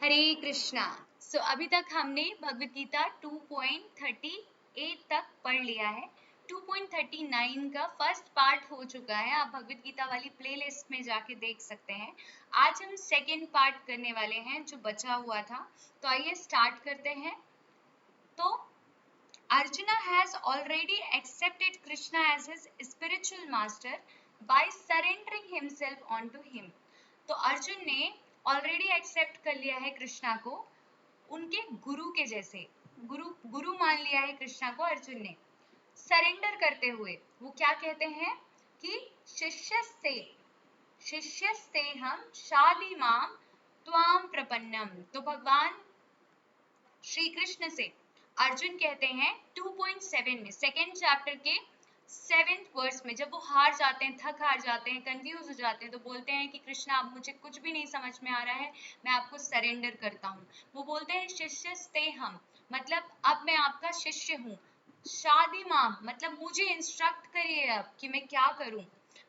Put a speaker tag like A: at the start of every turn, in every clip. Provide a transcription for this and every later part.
A: हरे कृष्णा। अभी तक हमने भगवत गीता 2.38 तक पढ़ लिया है। 2.39 का फर्स्ट पार्ट हो चुका है, आप भगवत गीता वाली प्लेलिस्ट में जाके देख सकते हैं। आज हम सेकेंड पार्ट करने वाले हैं जो बचा हुआ था, तो आइए स्टार्ट करते हैं। तो Arjuna has already accepted Krishna as his spiritual master by surrendering himself onto him. तो अर्जुन ने ऑलरेडी एक्सेप्ट कर लिया है कृष्णा को उनके गुरु के जैसे। गुरु मान लिया है कृष्णा को अर्जुन ने। सरेंडर करते हुए वो क्या कहते हैं कि शिष्यस्ते हम शादी माम त्वाम प्रपन्नम। तो भगवान श्री कृष्ण से अर्जुन कहते हैं 2.7 में, सेकेंड चैप्टर के 7th वर्स में, जब वो हार जाते हैं, थक हार जाते हैं, कंफ्यूज हो जाते हैं, तो बोलते हैं कि कृष्णा अब मुझे कुछ भी नहीं समझ में आ रहा है, मैं आपको सरेंडर करता हूँ। वो बोलते हैं शिष्यस्ते हम, मतलब अब मैं आपका शिष्य हूँ। शादी माम मतलब मुझे इंस्ट्रक्ट करिए अब कि मैं क्या करूँ,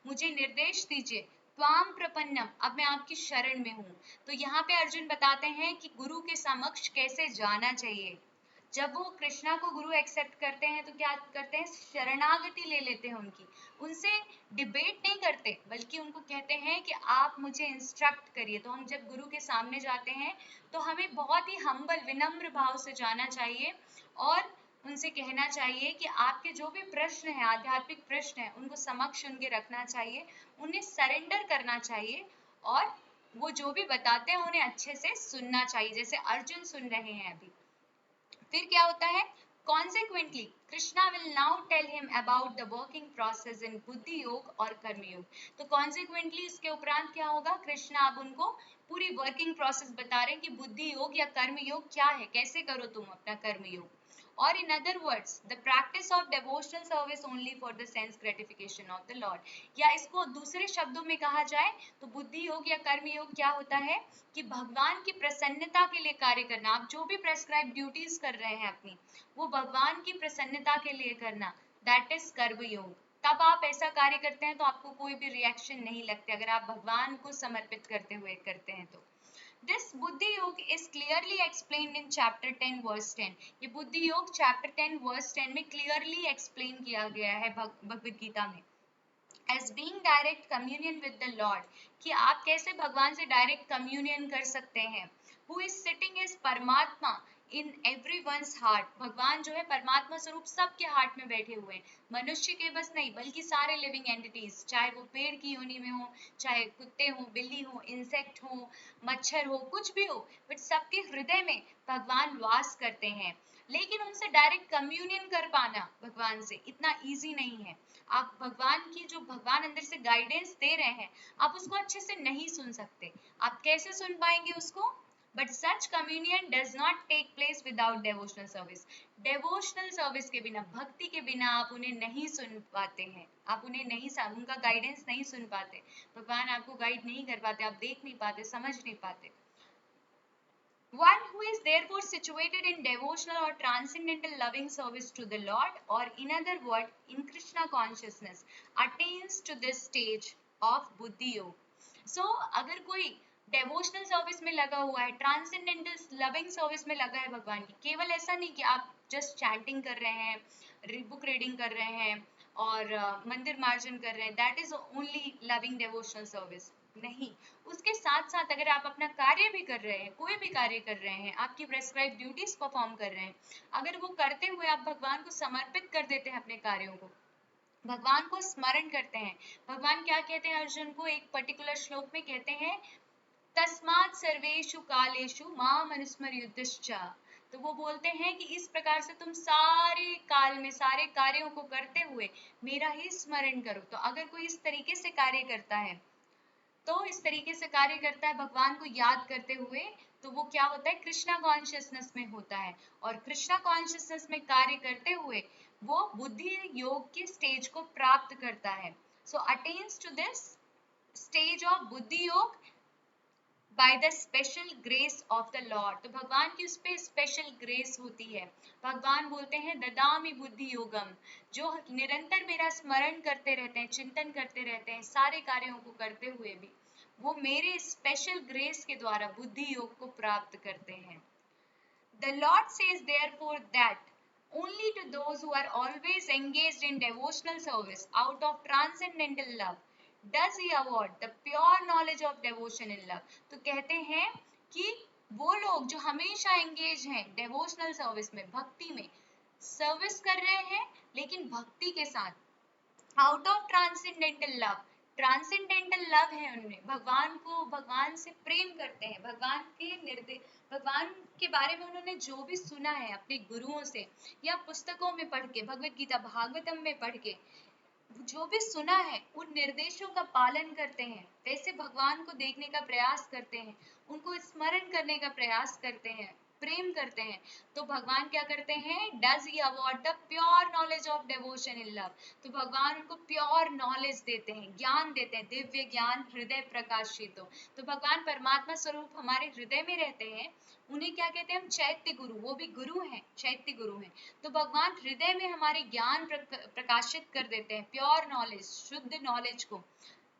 A: मुझे निर्देश दीजिए। त्वाम प्रपन्नम अब मैं आपकी शरण में हूँ। तो यहाँ पे अर्जुन बताते हैं कि गुरु के समक्ष कैसे जाना चाहिए। जब वो कृष्णा को गुरु एक्सेप्ट करते हैं तो क्या करते हैं, शरणागति ले लेते हैं उनकी, उनसे डिबेट नहीं करते, बल्कि उनको कहते हैं कि आप मुझे इंस्ट्रक्ट करिए। तो हम जब गुरु के सामने जाते हैं तो हमें बहुत ही हम्बल विनम्र भाव से जाना चाहिए और उनसे कहना चाहिए कि आपके जो भी प्रश्न है, आध्यात्मिक प्रश्न है, उनको समक्ष उनके रखना चाहिए, उन्हें सरेंडर करना चाहिए और वो जो भी बताते हैं उन्हें अच्छे से सुनना चाहिए, जैसे अर्जुन सुन रहे हैं अभी। फिर क्या होता है, Consequently, Krishna will now tell him about the working process in बुद्धि योग और कर्म योग। तो consequently इसके उपरांत क्या होगा, कृष्णा अब उनको पूरी वर्किंग प्रोसेस बता रहे हैं कि बुद्धि योग या कर्म योग क्या है, कैसे करो तुम अपना कर्म योग। और in other words, the practice of devotional service only for the sense gratification of the Lord। या इसको दूसरे शब्दों में कहा जाए तो बुद्धि योग या कर्म योग क्या होता है कि भगवान की प्रसन्नता के लिए कार्य करना। आप जो भी प्रेस्क्राइब ड्यूटीज कर रहे हैं अपनी, वो भगवान की प्रसन्नता के लिए करना, दैट इज कर्म योग। तब आप ऐसा कार्य करते हैं तो आपको कोई भी रिएक्शन नहीं लगते, अगर आप भगवान को समर्पित करते हुए करते हैं तो। This बुद्धि योग is clearly explained in chapter 10 verse 10। ये बुद्धि योग chapter 10 verse 10 में clearly explain किया गया है भगवद गीता में। As being direct communion with the Lord, कि आप कैसे भगवान से डायरेक्ट कम्युनियन कर सकते हैं। Who is sitting is परमात्मा in everyone's heart। भगवान जो है परमात्मा स्वरूप सबके हार्ट में बैठे हुए हैं, मनुष्य के बस नहीं बल्कि सारे लिविंग एंटिटीज, चाहे वो पेड़ की योनि में हो, चाहे कुत्ते हो, बिल्ली हो, इंसेक्ट हो, मच्छर हो, कुछ भी हो, बट सबके हृदय में भगवान वास करते हैं। लेकिन उनसे डायरेक्ट कम्युनियन कर पाना भगवान से इतना इजी नहीं है। आप भगवान की जो भगवान अंदर से गाइडेंस दे रहे हैं, आप उसको अच्छे से नहीं सुन सकते। आप कैसे सुन पाएंगे उसको? But such communion does not take place without devotional service. Devotional service के बिना, भक्ति के बिना आप उन्हें नहीं सुन पाते हैं, आप उन्हें नहीं, उनका गाइडेंस नहीं सुन पाते, भगवान आपको गाइड नहीं कर पाते, आप देख नहीं पाते, समझ नहीं पाते। One who is therefore situated in devotional or transcendental loving service to the Lord, or in other words, in Krishna consciousness, attains to this stage of buddhi yoga. So, अगर कोई डेवोशनल सर्विस में लगा हुआ है, transcendental loving service में लगा है भगवान की, केवल ऐसा नहीं कि आप जस्ट चैंटिंग कर रहे हैं, बुक रीडिंग कर रहे हैं और मंदिर मार्जन कर रहे हैं, that is only loving devotional service नहीं। उसके साथ साथ अगर आप अपना कार्य भी कर रहे हैं, कोई भी कार्य कर रहे हैं, आपकी प्रेस्क्राइब ड्यूटीज परफॉर्म कर रहे हैं, अगर वो करते हुए आप भगवान को समर्पित कर देते हैं अपने कार्यों को, भगवान को स्मरण करते हैं। भगवान क्या कहते हैं अर्जुन को, एक पर्टिकुलर श्लोक में कहते हैं तस्मात् सर्वेषु कालेषु माम अनुस्मरयुध्य। तो वो बोलते हैं कि इस प्रकार से तुम सारे काल में सारे कार्यों को करते हुए मेरा ही स्मरण करो। तो अगर कोई इस तरीके से कार्य करता है, तो इस तरीके से कार्य करता है भगवान को याद करते हुए, तो वो क्या होता है, कृष्णा कॉन्शियसनेस में होता है। और कृष्णा कॉन्शियसनेस में कार्य करते हुए वो बुद्धि योग के स्टेज को प्राप्त करता है। So attains to this stage of buddhi yoga by the special grace of the Lord. तो भगवान की उस पर स्पेशल ग्रेस होती है। भगवान बोलते हैं ददामि बुद्धि योगम, जो निरंतर मेरा स्मरण करते रहते हैं, चिंतन करते रहते हैं, सारे कार्यों को करते हुए भी वो मेरे स्पेशल ग्रेस के द्वारा बुद्धि योग को प्राप्त करते हैं। The Lord says therefore that only to those who are always engaged in devotional service out of transcendental love does he award the pure knowledge of devotion in love। तो कहते हैं कि वो लोग जो हमेशा एंगेज हैं डेवोशनल सर्विस में, भक्ति में सर्विस कर रहे हैं, लेकिन भक्ति के साथ out of transcendental love, transcendental love है उनमें, भगवान को, भगवान से प्रेम करते हैं, भगवान के निर्देश, भगवान के बारे में उन्होंने जो भी सुना है अपने गुरुओं से या पुस्तकों में पढ़ के, भगवत गीता भागवतम में पढ़ के जो भी सुना है उन निर्देशों का पालन करते हैं, वैसे भगवान को देखने का प्रयास करते हैं, उनको स्मरण करने का प्रयास करते हैं, प्रेम करते हैं, तो भगवान क्या करते हैं, does he award the pure knowledge of devotion in love. तो भगवान उनको प्योर नॉलेज देते हैं, ज्ञान देते हैं, दिव्य ज्ञान, हृदय प्रकाशित हो। तो भगवान परमात्मा स्वरूप हमारे हृदय में रहते हैं, उन्हें क्या कहते हैं हम, चैत्य गुरु, वो भी गुरु हैं, चैत्य गुरु हैं। तो भगवान हृदय में हमारे ज्ञान प्रकाशित कर देते हैं, प्योर नॉलेज, शुद्ध नॉलेज को,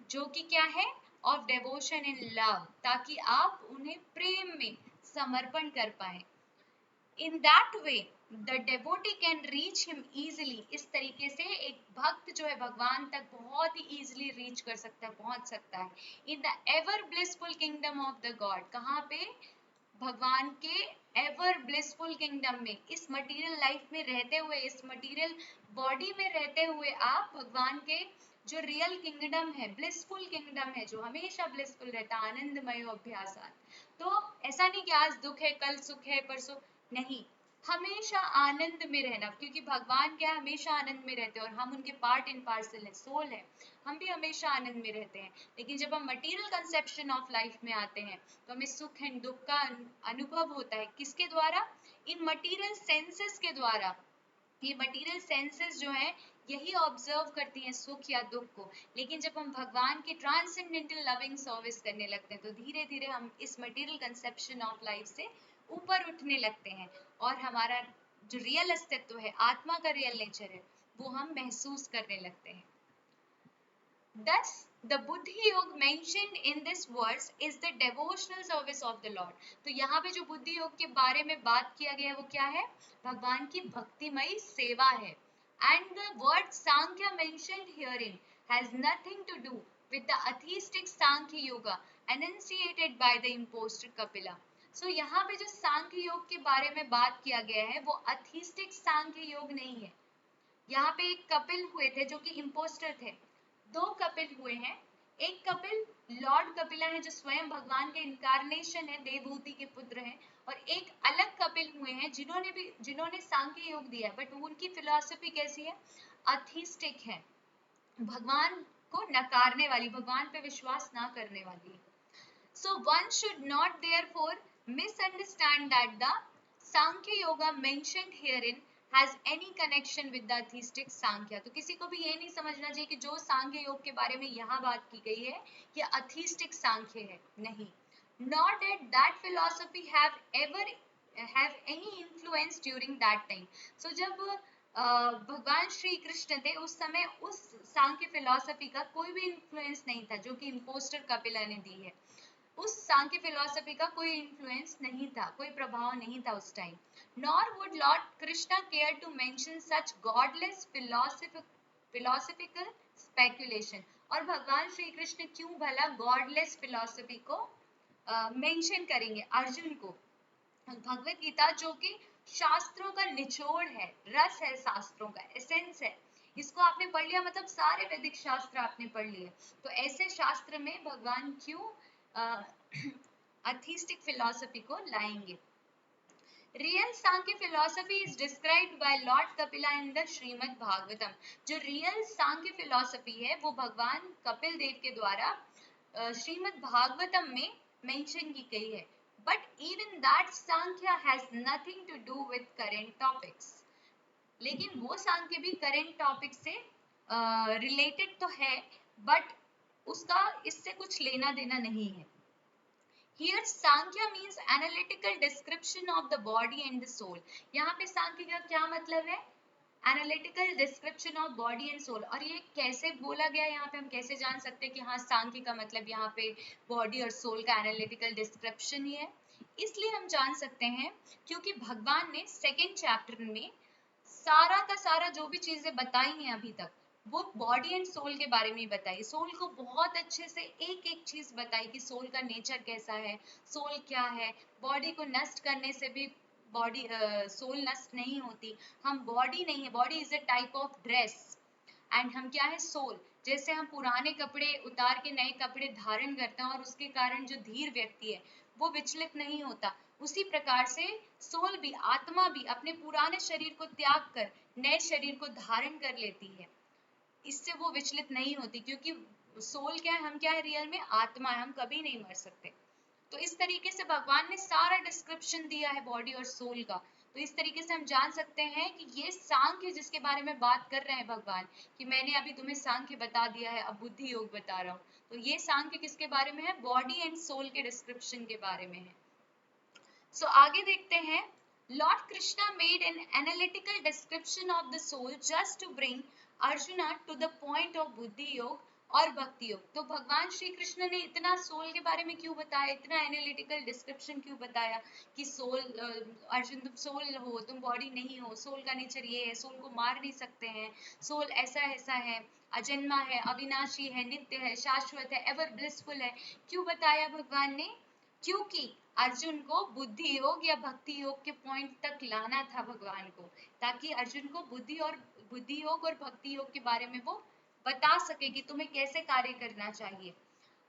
A: जो कि क्या है, ऑफ डिवोशन इन लव, ताकि आप उन्हें प्रेम में समर्पण कर पाए। In that way the devotee can reach him easily। इस तरीके से एक भक्त जो है भगवान तक बहुत ही easily reach कर सकता है, पहुंच सकता है। In the ever blissful kingdom of the God, कहाँ पे, भगवान के एवर ब्लिसफुल किंगडम में, इस मटेरियल लाइफ में रहते हुए, इस मटेरियल बॉडी में रहते हुए आप भगवान के जो रियल किंगडम है, ब्लिसफुल किंगडम है, जो हमेशा ब्लिसफुल रहता, आनंदमय अभ्यासात। तो ऐसा नहीं कि आज दुख है, कल सुख है, परसों नहीं, हमेशा आनंद में रहना, क्योंकि भगवान क्या हमेशा आनंद में रहते हैं और हम उनके पार्ट एंड पार्सल है, सोल है, हम भी हमेशा आनंद में रहते हैं। लेकिन जब हम मटेरियल कंसेप्शन ऑफ लाइफ में आते हैं तो हमें सुख एंड दुख का अनुभव होता है, किसके द्वारा, इन मटेरियल सेंसेस के द्वारा। ये मटेरियल सेंसेस जो है यही ऑब्जर्व करती हैं सुख या दुख को, लेकिन जब हम भगवान की ट्रांसेंडेंटल लविंग सर्विस करने लगते हैं तो धीरे धीरे हम इस मटेरियल कंसेप्शन ऑफ लाइफ से ऊपर उठने लगते हैं और हमारा जो रियल अस्तित्व है, आत्मा का रियल नेचर है, वो हम महसूस करने लगते हैं। Thus, the buddhi योग mentioned in this verse is the devotional service of the Lord। तो यहाँ पे जो बुद्धि योग के बारे में बात किया गया है वो क्या है, भगवान की भक्तिमयी सेवा है। And the word Sankhya mentioned herein has nothing to do with the atheistic Sankhya yoga enunciated by the impostor Kapila। So यहाँ पे जो सांख्य योग के बारे में बात किया गया है वो अथीस्टिक सांख्य योग नहीं है। यहाँ पे एक कपिल हुए थे जो कि इम्पोस्टर थे, दो कपिल हुए हैं, एक कपिल लॉर्ड कपिला है जो स्वयं भगवान के इनकारनेशन है, देवहूति के पुत्र हैं, और एक अलग कपिल हुए हैं जिन्होंने सांख्य योग दिया है, बट उनकी फिलॉसफी कैसी है, अथीस्टिक है, भगवान को नकारने वाली, भगवान पे विश्वास ना करने वाली। So one should not therefore misunderstand that the Sankhya Yoga mentioned herein has any connection with the atheistic Sankhya। तो किसी को भी ये नहीं समझना चाहिए कि जो सांख्य योग के बारे में यहाँ बात की गई है ये अथीस्टिक सांख्य है, नहीं। Nor did that philosophy have any influence during that time। So जब भगवान श्री कृष्ण थे उस समय उस सांख्य फिलॉसफी का कोई भी इन्फ्लुएंस नहीं था जो कि इम्पोस्टर कपिला ने दी है, उस सांख्य फिलॉसफी का कोई इन्फ्लुएंस नहीं था, कोई प्रभाव नहीं था उस time. Nor would Lord Krishna care to mention such godless philosophical speculation. और भगवान श्री कृष्ण क्यों भला गॉडलेस फिलॉसफी को मेंशन करेंगे अर्जुन को। भगवत गीता जो कि शास्त्रों का निचोड़ है, रस है, शास्त्रों का एसेंस है, इसको आपने पढ़ लिया मतलब सारे वैदिक शास्त्र आपने पढ़ लिए, तो ऐसे शास्त्र में भगवान क्यों अथीस्टिक फिलॉसफी को लाएंगे। Real Sankhya philosophy is described bye Lord Kapila in the Shrimad Bhagavatam. जो रियल सांख्य फिलॉसफी है वो भगवान कपिल देव के द्वारा श्रीमद् भागवतम में मेंशन की गई है। But even that Sankhya has nothing to do with current topics. लेकिन वो सांख्य भी करेंट टॉपिक से रिलेटेड तो है, बट उसका इससे कुछ लेना देना नहीं है। Here Sankhya means analytical description of the body and the soul। यहाँ पे सांख्य का क्या मतलब है, analytical description of body and soul. और ये कैसे बोला गया यहाँ पे, हम कैसे जान सकते हैं कि हाँ सांख्य का मतलब यहाँ पे बॉडी और सोल का एनालिटिकल डिस्क्रिप्शन ही है? इसलिए हम जान सकते हैं क्योंकि भगवान ने सेकेंड चैप्टर में सारा का सारा जो भी चीजें बताई हैं अभी तक, वो बॉडी एंड सोल के बारे में ही बताई। सोल को बहुत अच्छे से एक एक चीज बताई कि सोल का नेचर कैसा है, सोल क्या है। बॉडी को नष्ट करने से भी बॉडी सोल नष्ट नहीं होती। हम बॉडी नहीं है, body is a type of dress and हम क्या है, सोल। जैसे हम पुराने कपड़े उतार के नए कपड़े धारण करते हैं और उसके कारण जो धीर व्यक्ति है वो विचलित नहीं होता, उसी प्रकार से सोल भी, आत्मा भी अपने पुराने शरीर को त्याग कर नए शरीर को धारण कर लेती है। इससे वो विचलित नहीं होती क्योंकि सोल क्या है, हम क्या है, रियल में आत्मा है, हम कभी नहीं मर सकते। तो इस तरीके से भगवान ने सारा डिस्क्रिप्शन दिया है बॉडी और सोल का। तो इस तरीके से हम जान सकते हैं कि ये सांख्य जिसके बारे में बात कर रहे हैं भगवान, कि मैंने अभी तुम्हें सांख्य बता दिया है, अब बुद्धि योग बता रहा हूँ, तो ये सांख्य किसके बारे में है? बॉडी एंड सोल के डिस्क्रिप्शन के बारे में है। सो आगे देखते हैं। Lord Krishna made an analytical description of the soul just to bring Arjuna to the point of buddhi yoga और भक्ति योग। तो भगवान श्री कृष्ण ने इतना सोल के बारे में क्यों बताया, इतना एनालिटिकल डिस्क्रिप्शन क्यों बताया कि सोल, अर्जुन तुम सोल हो, तुम बॉडी नहीं हो, सोल का नेचर ये है, सोल को मार नहीं सकते हैं, सोल ऐसा ऐसा है, अजन्मा है, अविनाशी है, नित्य है, शाश्वत है, एवर ब्लिसफुल है। क्यों बताया भगवान ने? क्योंकि अर्जुन को बुद्धि योग या भक्ति योग के पॉइंट तक लाना था भगवान को, ताकि अर्जुन को बुद्धि योग और भक्ति योग के बारे में वो बता सके कि तुम्हें कैसे कार्य करना चाहिए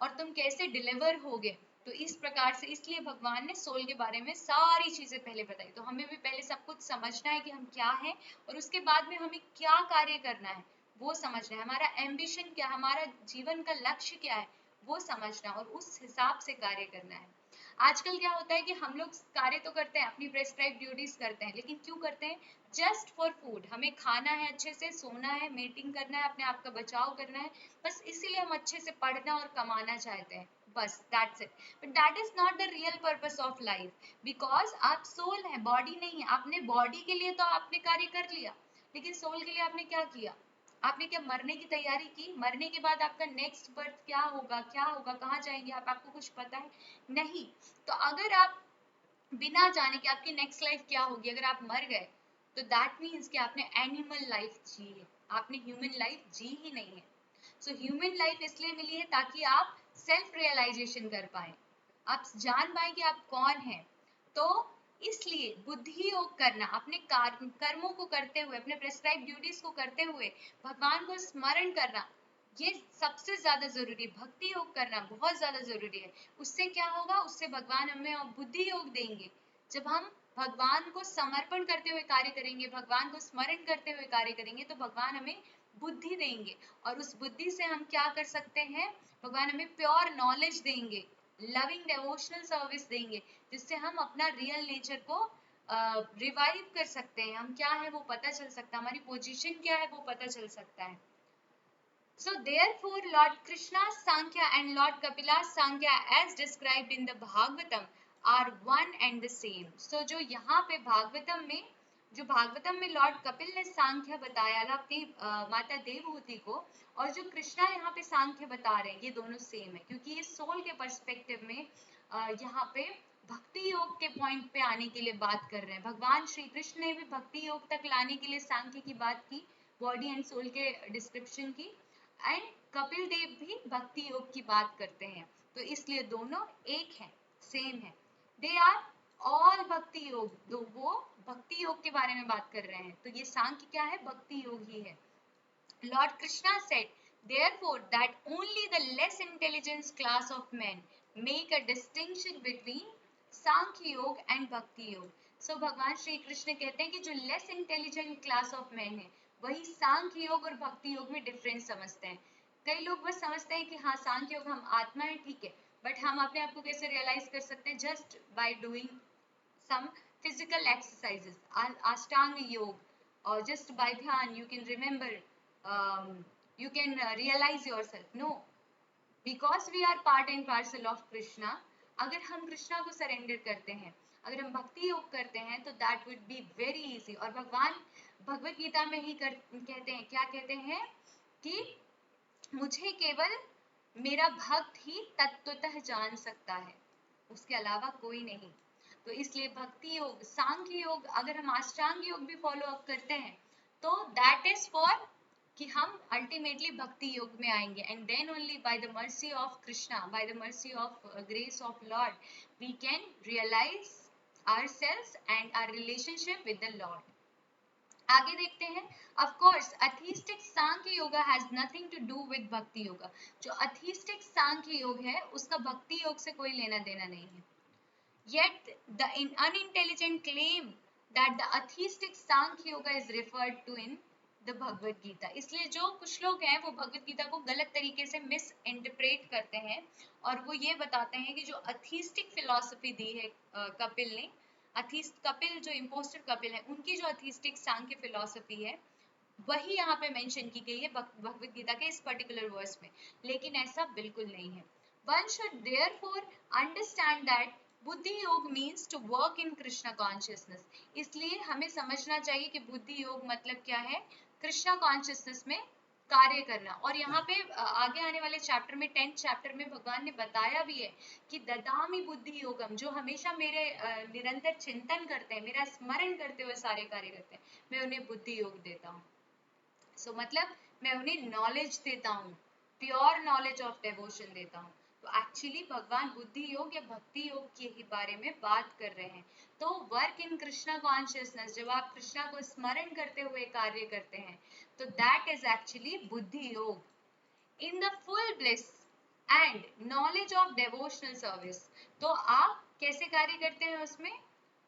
A: और तुम कैसे डिलीवर होगे। तो इस प्रकार से, इसलिए भगवान ने सोल के बारे में सारी चीजें पहले बताई। तो हमें भी पहले सब कुछ समझना है कि हम क्या हैं और उसके बाद में हमें क्या कार्य करना है वो समझना है। हमारा एम्बिशन क्या, हमारा जीवन का लक्ष्य क्या है वो समझना और उस हिसाब से कार्य करना है। आजकल क्या होता है कि हम लोग कार्य तो करते हैं, अपनी प्रेस्क्राइब ड्यूटीज करते हैं, लेकिन क्यों करते हैं? Just for food. हमें खाना है, अच्छे से सोना है, मीटिंग करना है, अपने आप का बचाव करना है, बस इसीलिए हम अच्छे से पढ़ना और कमाना चाहते हैं, बस that's it. But that is not the real purpose of life, because आप सोल है, बॉडी नहीं है। आपने बॉडी के लिए तो आपने कार्य कर लिया, लेकिन सोल के लिए आपने क्या किया? आपने क्या मरने की तैयारी की? मरने के बाद आपका नेक्स्ट बर्थ क्या होगा, क्या होगा, कहाँ जाएंगे आप, आपको कुछ पता है? नहीं। तो अगर आप बिना जाने कि आपकी नेक्स्ट लाइफ क्या होगी, अगर आप मर गए, तो दैट मीन्स कि आपने एनिमल लाइफ जी है, आपने ह्यूमन लाइफ जी ही नहीं है। सो ह्यूमन लाइफ इसलिए मिली है ताकि आप सेल्फ रियलाइजेशन कर पाए, आप जान पाए कि आप कौन है। तो इसलिए बुद्धि योग करना, अपने कर्मों को करते हुए, अपने प्रेस्क्राइब ड्यूटीज को करते हुए भगवान को स्मरण करना, ये सबसे ज्यादा जरूरी है। भक्ति योग करना बहुत ज्यादा जरूरी है। उससे क्या होगा? उससे भगवान हमें बुद्धि योग देंगे। जब हम भगवान को समर्पण करते हुए कार्य करेंगे, भगवान को स्मरण करते हुए कार्य करेंगे, तो भगवान हमें बुद्धि देंगे और उस बुद्धि से हम क्या कर सकते हैं? भगवान हमें प्योर नॉलेज देंगे, लविंग डिवोशनल सर्विस देंगे, जिससे हम अपना रियल नेचर को रिवाइव कर सकते हैं। हम क्या है वो पता चल सकता है, हमारी पोजीशन क्या है वो पता चल सकता है। So therefore Lord Krishna's Sankhya and Lord Kapila's Sankhya as described in the Bhagavatam are one and the same. So जो यहाँ पे भागवतम में, जो भागवतम में लॉर्ड कपिल ने सांख्य बताया था अपनी माता देवहूति को, और जो कृष्णा यहाँ पे सांख्य बता रहे हैं, ये दोनों सेम है, क्योंकि ये सोल के पर्सपेक्टिव में यहाँ पे भक्ति योग के पॉइंट पे आने के लिए बात कर रहे हैं। भगवान श्री कृष्ण ने भी भक्ति योग तक लाने के लिए सांख्य की बात की, बॉडी एंड सोल के डिस्क्रिप्शन की, एंड कपिल देव भी भक्ति योग की बात करते हैं। तो इसलिए दोनों एक हैं, सेम है। दे आर ऑल भक्ति योग, तो वो भक्ति योग के बारे में बात कर रहे हैं। तो ये सांख्य क्या है? भक्ति योग ही है। Lord Krishna said, therefore, that only the less intelligent class of men make a distinction between Sankhya Yoga and Bhakti Yoga. So भगवान श्री कृष्ण कहते हैं कि जो less intelligent class of man है, वही सांख्य योग और भक्ति योग में डिफरेंस समझते हैं। कई लोग बस समझते हैं कि हाँ सांख्य योग हम आत्मा है, ठीक है, बट हम अपने आप को कैसे रियलाइज कर सकते हैं? Just by doing some physical exercises, ashtanga yoga, or just by dhyan you can remember, you can realize yourself. No, because we are part and parcel of Krishna. अगर हम कृष्णा को सरेंडर करते हैं, अगर हम भक्ति योग करते हैं तो that would be very easy. और भगवान भगवत गीता में ही कहते हैं, क्या कहते हैं कि मुझे केवल मेरा भक्त ही तत्वतः जान सकता है, उसके अलावा कोई नहीं। तो इसलिए भक्ति योग, सांख्य योग, अगर हम अष्टांग योग भी फॉलो अप करते हैं तो दैट इज फॉर कि हम अल्टीमेटली भक्ति योग में आएंगे। And then only by the mercy of Krishna, by the mercy of grace of Lord, we can realise ourselves and our relationship with the Lord. आगे देखते हैं, of course atheistic Sankhya yoga has nothing to do with भक्ति योगा। जो atheistic सांख्य योग है उसका भक्ति योग से कोई लेना देना नहीं है। Yet the unintelligent claim that the atheistic Sankhya yoga is referred to in the Bhagavad Gita. इसलिए जो कुछ लोग हैं वो भगवत गीता को गलत तरीके से मिस इंटरप्रेट करते हैं और वो ये बताते हैं कि जो अथीस्टिक फिलॉसफी दी है कपिल ने, कपिल जो इम्पोस्टर कपिल है, उनकी जो अथीस्टिक सांख्य फिलॉसफी है वही यहाँ पे मेंशन की गई है भगवत गीता के इस पर्टिकुलर वर्स में, लेकिन ऐसा बिल्कुल नहीं है। One should therefore understand that buddhi yoga means to work in Krishna consciousness. इसलिए हमें समझना चाहिए कि बुद्धि योग मतलब क्या है, कृष्णा कॉन्शियसनेस में कार्य करना। और यहाँ पे आगे आने वाले चैप्टर में 10th चैप्टर में भगवान ने बताया भी है कि ददामी बुद्धि योगम, जो हमेशा मेरे निरंतर चिंतन करते हैं, मेरा स्मरण करते हुए सारे कार्य करते हैं, मैं उन्हें बुद्धि योग देता हूँ। सो मतलब मैं उन्हें नॉलेज देता हूँ, प्योर नॉलेज ऑफ डेवोशन देता हूँ। तो एक्चुअली भगवान बुद्धि योग या भक्ति योग के ही बारे में बात कर रहे हैं। तो वर्क इन कृष्णा कॉन्शियसनेस, जब आप कृष्णा को स्मरण करते हुए कार्य करते हैं तो दैट इज एक्चुअली बुद्धि योग। In the full bliss and knowledge of devotional service, तो आप कैसे कार्य करते हैं उसमें,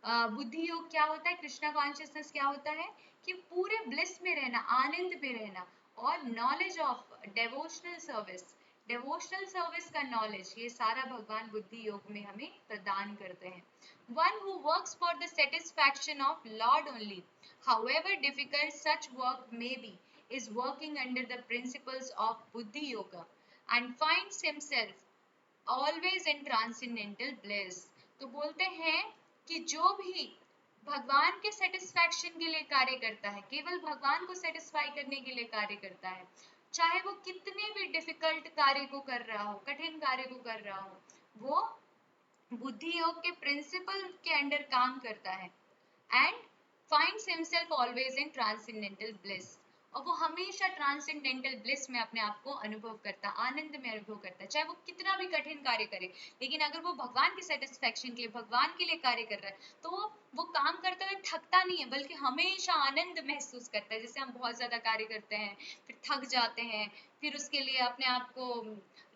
A: बुद्धि योग क्या होता है, कृष्णा कॉन्शियसनेस क्या होता है कि पूरे ब्लिस में रहना, आनंद में रहना, और knowledge of devotional service, devotional service का नॉलेज, ये सारा भगवान बुद्धि योग में हमें प्रदान करते हैं। One who works for the satisfaction of Lord only, however difficult such work may be, is working under the principles of buddhi yoga and finds himself always in transcendental bliss। तो बोलते हैं कि जो भी भगवान के सेटिस्फैक्शन के लिए कार्य करता है, केवल भगवान को सेटिस्फाई करने के लिए कार्य करता है, चाहे वो कितने भी डिफिकल्ट कार्य को कर रहा हो, कठिन कार्य को कर रहा हो, वो बुद्धि योग के प्रिंसिपल के अंडर काम करता है। And finds himself always in transcendental bliss, और वो हमेशा ट्रांसेंडेंटल ब्लिस में अपने आप को अनुभव करता है, आनंद में अनुभव करता है, चाहे वो कितना भी कठिन कार्य करे। लेकिन अगर वो भगवान के सेटिस्फैक्शन के लिए, भगवान के लिए कार्य कर रहा है तो वो काम करते हुए थकता नहीं है, बल्कि हमेशा आनंद महसूस करता है। जैसे हम बहुत ज्यादा कार्य करते हैं, फिर थक जाते हैं, फिर उसके लिए अपने आप को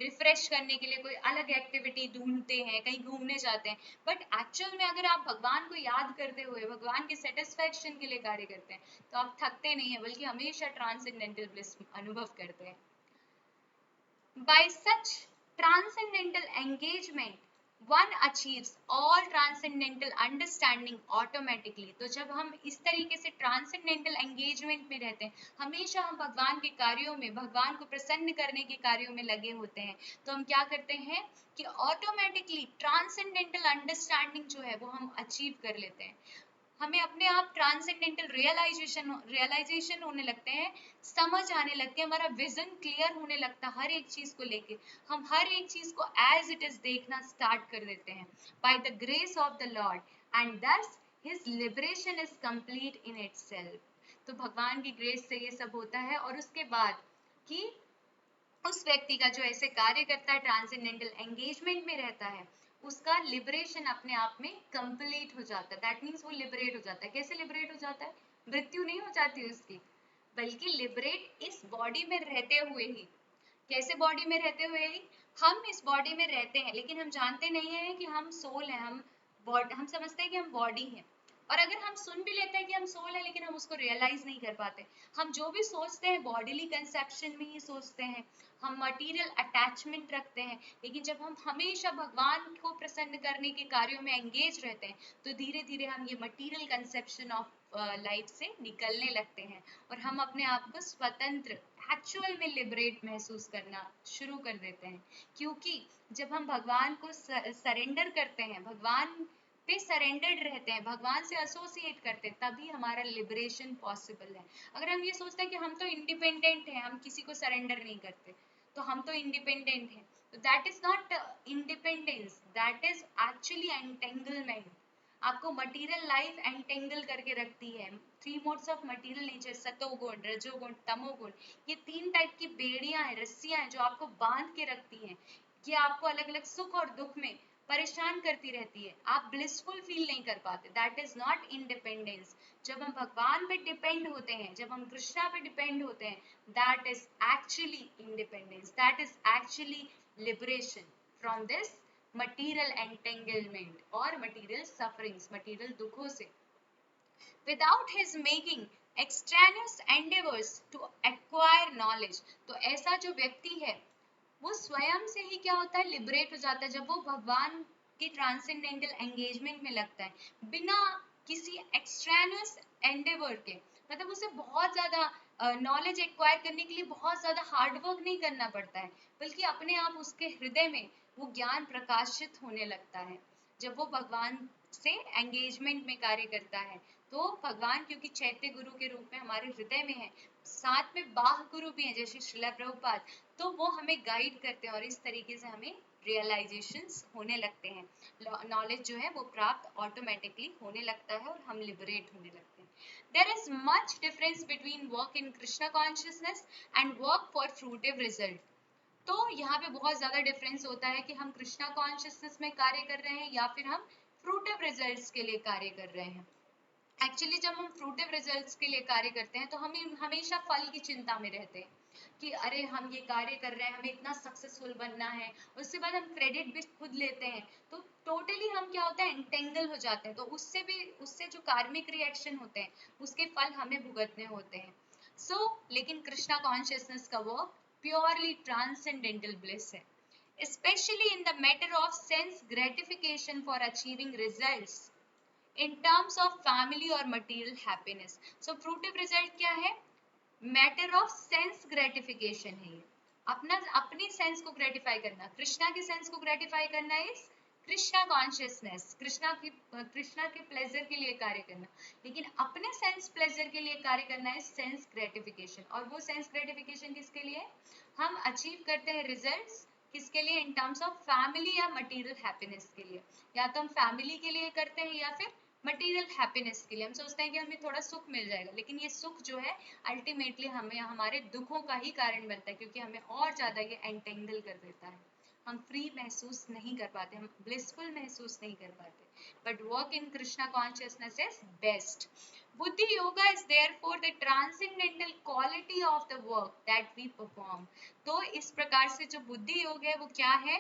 A: रिफ्रेश करने के लिए कोई अलग एक्टिविटी ढूंढते हैं, कहीं घूमने जाते हैं, बट एक्चुअल में अगर आप भगवान को याद करते हुए भगवान के सेटिस्फैक्शन के लिए कार्य करते हैं तो आप थकते नहीं है, बल्कि हमेशा ट्रांसेंडेंटल ब्लिस अनुभव करते हैं। By such transcendental engagement one achieves all transcendental understanding automatically। तो जब हम इस तरीके से ट्रांसेंडेंटल एंगेजमेंट में रहते हैं, हमेशा हम भगवान के कार्यों में, भगवान को प्रसन्न करने के कार्यों में लगे होते हैं, तो हम क्या करते हैं कि ऑटोमेटिकली ट्रांसेंडेंटल अंडरस्टैंडिंग जो है वो हम अचीव कर लेते हैं। हमें अपने आप ट्रांसेंडेंटल रियलाइजेशन होने लगते हैं, समझ आने लगते हैं, हमारा विजन क्लियर होने लगता है हर एक चीज को लेके, हम हर एक चीज को एज इट इज देखना स्टार्ट कर देते हैं by the grace of the Lord, and thus his liberation is complete in itself. तो भगवान की ग्रेस से ये सब होता है, और उसके बाद कि उस व्यक्ति का जो ऐसे कार्य करता है, ट्रांसेंडेंटल एंगेजमेंट में रहता है, उसका लिबरेशन अपने आप में कंप्लीट हो जाता है। दैट मीन्स वो लिबरेट हो जाता है। कैसे लिबरेट हो जाता है, मृत्यु नहीं हो जाती उसकी, बल्कि लिबरेट इस बॉडी में रहते हुए ही। कैसे बॉडी में रहते हुए ही, हम इस बॉडी में रहते हैं लेकिन हम जानते नहीं है कि हम सोल हैं, हम समझते हैं कि हम बॉडी हैं, और अगर हम सुन भी लेते हैं कि हम सोल है लेकिन हम उसको रियलाइज नहीं कर पाते। हम जो भी सोचते हैं बॉडीली कंसेप्शन में ही सोचते हैं, हम मटेरियल अटैचमेंट रखते हैं, लेकिन जब हम हमेशा भगवान को प्रसन्न करने के कार्यों में एंगेज रहते हैं तो धीरे धीरे हम ये मटेरियल कंसेप्शन ऑफ लाइफ से निकलने लगते हैं, और हम अपने आप को स्वतंत्र, एक्चुअल में लिबरेट महसूस करना शुरू कर देते हैं। क्योंकि जब हम भगवान को सरेंडर करते हैं, भगवान पे सरेंडर्ड रहते हैं, भगवान से एसोसिएट करते हैं, तभी हमारा लिबरेशन पॉसिबल है। अगर हम ये सोचते हैं कि हम तो इंडिपेंडेंट हैं, हम किसी को सरेंडर नहीं करते, तो हम तो इंडिपेंडेंट हैं, तो that is not independence, that is actually entanglement. आपको मटेरियल लाइफ एंटेंगल करके रखती है। Three modes of material nature, satoguna, rajoguna, तमोगुण, ये तीन टाइप की बेड़ियां हैं, रस्सियां हैं जो आपको बांध के रखती हैं। ये आपको अलग अलग सुख और दुख में परेशान करती रहती है, आप ब्लिसफुल फील नहीं कर पाते, दैट इज नॉट इंडिपेंडेंस। जब हम भगवान पे डिपेंड होते हैं, जब हम कृष्णा पे डिपेंड होते हैं, that is actually independence, that is actually liberation from this material entanglement और material sufferings, material दुखों से। without his making extraneous endeavors to acquire knowledge, तो ऐसा जो व्यक्ति है वो स्वयं से ही क्या होता है, लिबरेट हो जाता है, जब वो भगवान की ट्रांसेंडेंटल एंगेजमेंट में लगता है, बिना किसी एक्सट्रेनियस एंडेवर के। मतलब उसे बहुत ज्यादा नॉलेज एक्वायर करने के लिए बहुत ज्यादा हार्डवर्क नहीं करना पड़ता है, बल्कि अपने आप उसके हृदय में वो ज्ञान प्रकाशित होने लगता है जब वो भगवान से एंगेजमेंट में कार्य करता है। तो भगवान क्योंकि चैत्य गुरु के रूप में हमारे हृदय में है, साथ में बाह गुरु भी हैं जैसे श्रीला प्रभुपाद, तो वो हमें गाइड करते हैं और इस तरीके से हमें रियलाइजेशंस होने लगते हैं, नॉलेज जो है वो प्राप्त ऑटोमेटिकली होने लगता है और हम लिबरेट होने लगते हैं। There is much difference between work in Krishna consciousness and work for fruitive result. तो यहाँ पे बहुत ज्यादा डिफरेंस होता है कि हम कृष्णा कॉन्शियसनेस में कार्य कर रहे हैं या फिर हम फ्रूटिव रिजल्ट्स के लिए कार्य कर रहे हैं। एक्चुअली जब हम फ्रूटिव रिजल्ट्स के लिए कार्य करते हैं तो हम हमेशा फल की चिंता में रहते हैं कि अरे हम ये कार्य कर रहे हैं, हमें इतना सक्सेसफुल बनना है, उसके बाद हम क्रेडिट भी खुद लेते हैं, तो टोटली हम क्या होता है, एंटेंगल हो जाते हैं। तो उससे जो कार्मिक रिएक्शन होते हैं उसके फल हमें भुगतने होते हैं। लेकिन कृष्णा कॉन्शियसनेस का वर्क प्योरली ट्रांसेंडेंटल ब्लिस है, especially in the matter of sense gratification for achieving results in terms of family or material happiness. So fruitive result क्या है, मैटर ऑफ सेंस ग्रेटिफिकेशन है, ये अपनी सेंस को ग्रेटिफाई करना, कृष्णा की सेंस को ग्रेटिफाई करना इज कृष्णा कॉन्शियसनेस, कृष्णा के प्लेजर के लिए कार्य करना, लेकिन अपने सेंस प्लेजर के लिए कार्य करना है सेंस ग्रेटिफिकेशन। और वो सेंस ग्रेटिफिकेशन किसके लिए, हम अचीव करते हैं रिजल्ट्स किसके लिए, इन टर्म्स ऑफ फैमिली या मटेरियल हैप्पीनेस के लिए, या तो हम फैमिली के लिए करते हैं या फिर मटेरियल हैप्पीनेस के लिए। हम सोचते हैं कि हमें थोड़ा सुख मिल जाएगा, लेकिन ये सुख जो है अल्टीमेटली हमें हमारे दुखों का ही कारण बनता है, क्योंकि हमें और ज्यादा ये एंटेंगल कर देता है, हम फ्री महसूस नहीं कर पाते, हम ब्लिसफुल महसूस नहीं कर पाते। But work in Krishna consciousness is best. Buddhi yoga is therefore the transcendental quality of the work that we perform. तो इस प्रकार से जो बुद्धि योग है वो क्या है,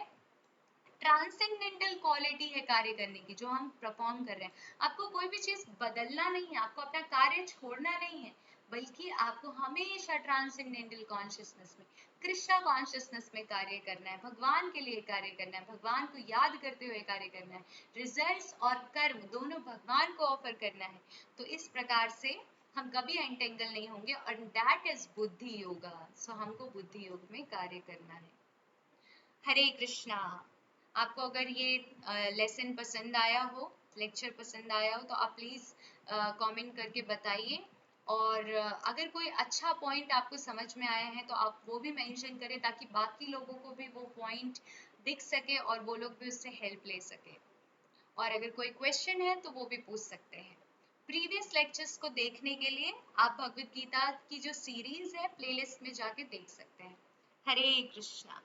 A: ट्रांसेंडेंटल क्वालिटी है कार्य करने की जो हम परफॉर्म कर रहे हैं। आपको कोई भी चीज बदलना नहीं है, आपको अपना कार्य छोड़ना नहीं है, बल्कि आपको हमेशा ट्रांसेंडेंटल कॉन्शियसनेस में, कृष्णा कॉन्शियसनेस में कार्य करना है, भगवान के लिए कार्य करना है, भगवान को याद करते हुए कार्य करना है, रिजल्ट्स और कर्म दोनों भगवान को ऑफर करना है। तो इस प्रकार से हम कभी एंटेंगल नहीं होंगे, और दैट इज बुद्धि योगा। सो हमको बुद्धि योग में कार्य करना है। हरे कृष्णा। आपको अगर ये लेसन पसंद आया हो, लेक्चर पसंद आया हो, तो आप प्लीज़ कमेंट करके बताइए। और अगर कोई अच्छा पॉइंट आपको समझ में आया है तो आप वो भी मेंशन करें, ताकि बाकी लोगों को भी वो पॉइंट दिख सके और वो लोग भी उससे हेल्प ले सके। और अगर कोई क्वेश्चन है तो वो भी पूछ सकते हैं। प्रीवियस लेक्चर्स को देखने के लिए आप भगवद गीता की जो सीरीज है प्लेलिस्ट में जाके देख सकते हैं। हरे कृष्णा।